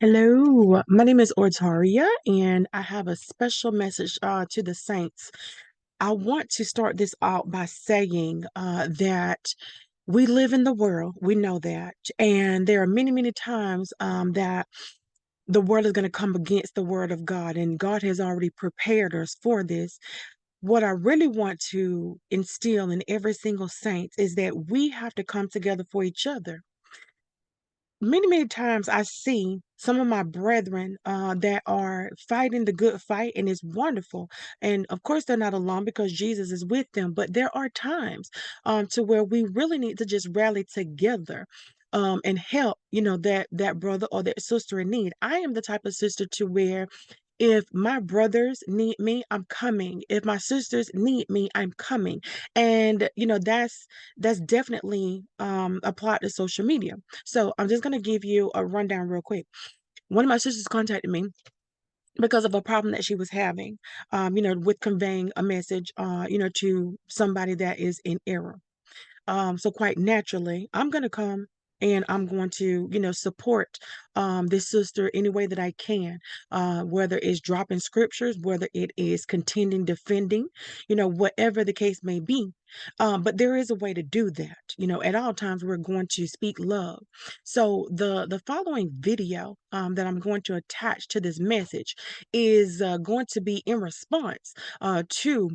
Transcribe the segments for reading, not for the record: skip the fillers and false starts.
Hello, my name is Ortaria, and I have a special message to the saints. I want to start this out by saying that we live in the world, we know that, and there are many, many times that the world is going to come against the word of God, and God has already prepared us for this. What I really want to instill in every single saint is that we have to come together for each other. Many, many times I see some of my brethren that are fighting the good fight, and it's wonderful. And of course, they're not alone because Jesus is with them. But there are times to where we really need to just rally together. And help, that brother or that sister in need. I am the type of sister to where if my brothers need me, I'm coming. If my sisters need me, I'm coming. And that's definitely applied to social media. So I'm just gonna give you a rundown real quick. One of my sisters contacted me because of a problem that she was having, with conveying a message, to somebody that is in error. So quite naturally, I'm gonna come and I'm going to, support this sister any way that I can, whether it's dropping scriptures, whether it is contending, defending, whatever the case may be. But there is a way to do that. At all times we're going to speak love. So the following video that I'm going to attach to this message is going to be in response to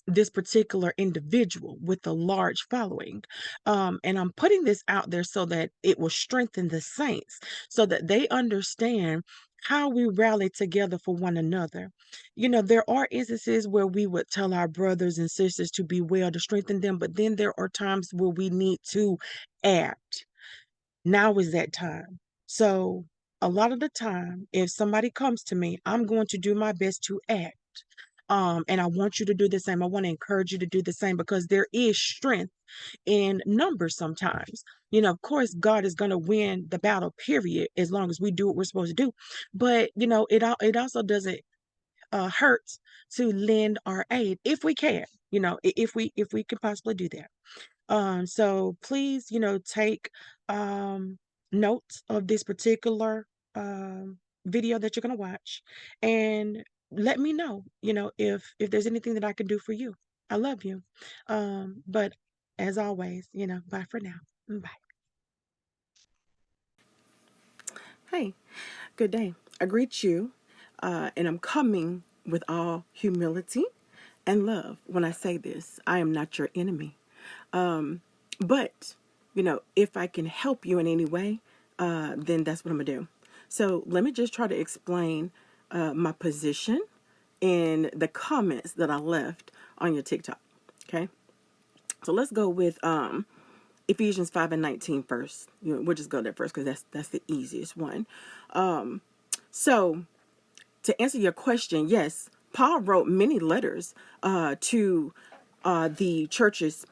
this particular individual with a large following. And I'm putting this out there so that it will strengthen the saints so that they understand how we rally together for one another. There are instances where we would tell our brothers and sisters to be well to strengthen them, but then there are times where we need to act. Now is that time. So, a lot of the time, if somebody comes to me, I'm going to do my best to act. And I want you to do the same. I want to encourage you to do the same because there is strength in numbers sometimes. Of course, God is going to win the battle, period, as long as we do what we're supposed to do. But, it also doesn't hurt to lend our aid if we can, if we can possibly do that. So please, take note of this particular video that you're gonna watch and let me know, if there's anything that I can do for you. I love you. But as always, bye for now. Bye. Hey, good day. I greet you, and I'm coming with all humility and love when I say this. I am not your enemy. But, if I can help you in any way, then that's what I'm going to do. So let me just try to explain my position in the comments that I left on your TikTok. Okay. So let's go with Ephesians 5 and 19 first. We'll just go there first because that's the easiest one. So to answer your question, yes, Paul wrote many letters to the churches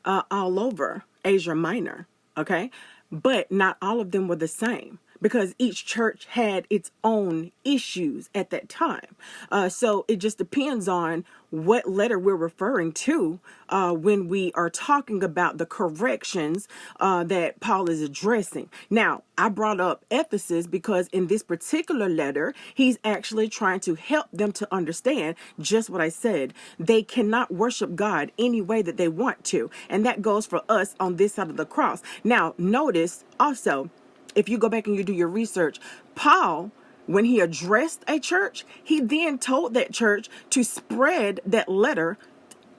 all over Asia Minor, okay? But not all of them were the same because each church had its own issues at that time. So it just depends on what letter we're referring to when we are talking about the corrections that Paul is addressing. Now, I brought up Ephesus because in this particular letter, he's actually trying to help them to understand just what I said. They cannot worship God any way that they want to. And that goes for us on this side of the cross. Now, notice also, if you go back and you do your research, Paul, when he addressed a church, he then told that church to spread that letter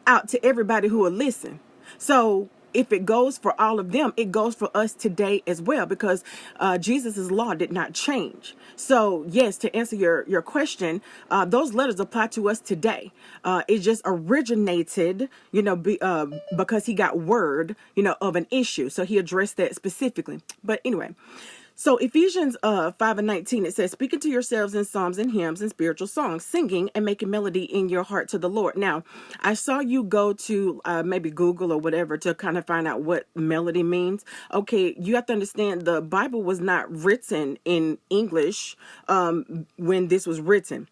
out to everybody who will listen. So if it goes for all of them, it goes for us today as well, because Jesus's law did not change. So yes, to answer your question, those letters apply to us today. It just originated, because he got word, of an issue. So he addressed that specifically. But anyway, so Ephesians 5 and 19, it says, speaking to yourselves in psalms and hymns and spiritual songs, singing and making melody in your heart to the Lord. Now, I saw you go to maybe Google or whatever to kind of find out what melody means. Okay, you have to understand the Bible was not written in English when this was written,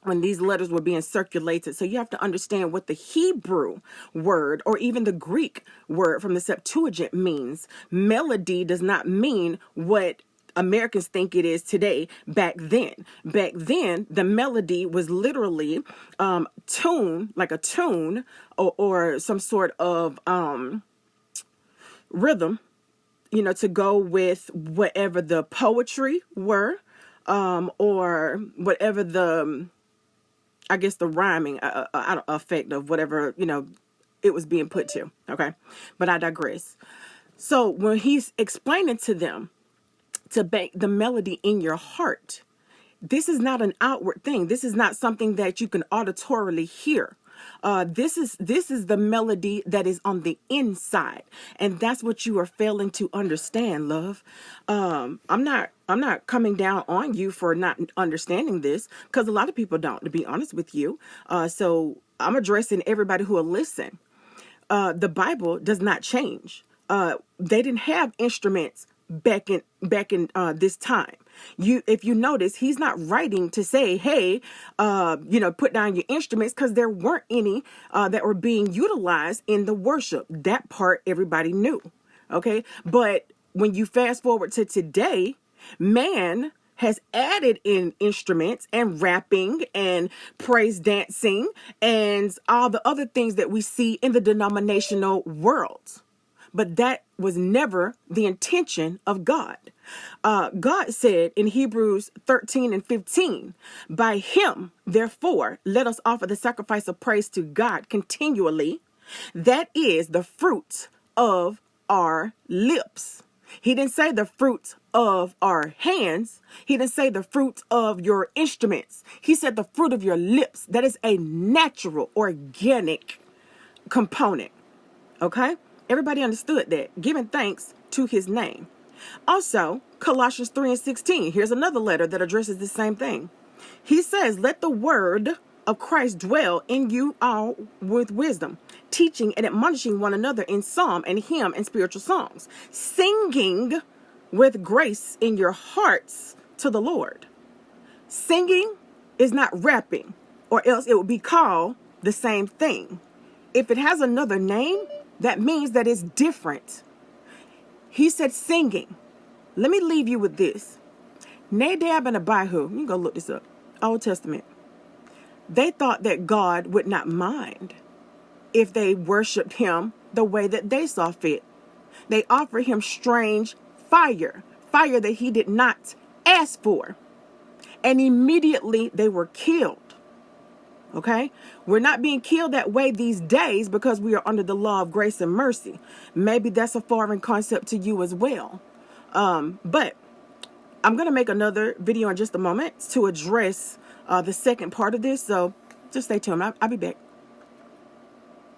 when these letters were being circulated. So you have to understand what the Hebrew word or even the Greek word from the Septuagint means. Melody does not mean what Americans think it is today. Back then, the melody was literally tune, like a tune, or some sort of rhythm, to go with whatever the poetry were, or whatever the, I guess, the rhyming effect of whatever, it was being put to. Okay. But I digress. So when he's explaining to them to bake the melody in your heart, this is not an outward thing. This is not something that you can auditorily hear. This is the melody that is on the inside, and that's what you are failing to understand, love. I'm not coming down on you for not understanding this, because a lot of people don't, to be honest with you. So I'm addressing everybody who will listen. The Bible does not change. They didn't have instruments back in this time. If you notice, he's not writing to say, hey, put down your instruments, because there weren't any that were being utilized in the worship. That part everybody knew. Okay. But when you fast forward to today, man has added in instruments and rapping and praise dancing and all the other things that we see in the denominational world. But that was never the intention of God. God said in Hebrews 13:15, by him, therefore, let us offer the sacrifice of praise to God continually. That is the fruit of our lips. He didn't say the fruit of our hands. He didn't say the fruit of your instruments. He said the fruit of your lips. That is a natural, organic component. Okay? Everybody understood that. Giving thanks to his name. Also, Colossians 3:16. Here's another letter that addresses the same thing. He says, let the word of Christ dwell in you all with wisdom, teaching and admonishing one another in psalm and hymn and spiritual songs, singing with grace in your hearts to the Lord. Singing is not rapping, or else it would be called the same thing. If it has another name, that means that it's different. He said singing. Let me leave you with this. Nadab and Abihu, you can go look this up, Old Testament. They thought that God would not mind if they worshiped him the way that they saw fit. They offered him strange fire that he did not ask for. And immediately they were killed. Okay? We're not being killed that way these days because we are under the law of grace and mercy. Maybe that's a foreign concept to you as well. But I'm going to make another video in just a moment to address the second part of this. So just stay tuned. I'll be back.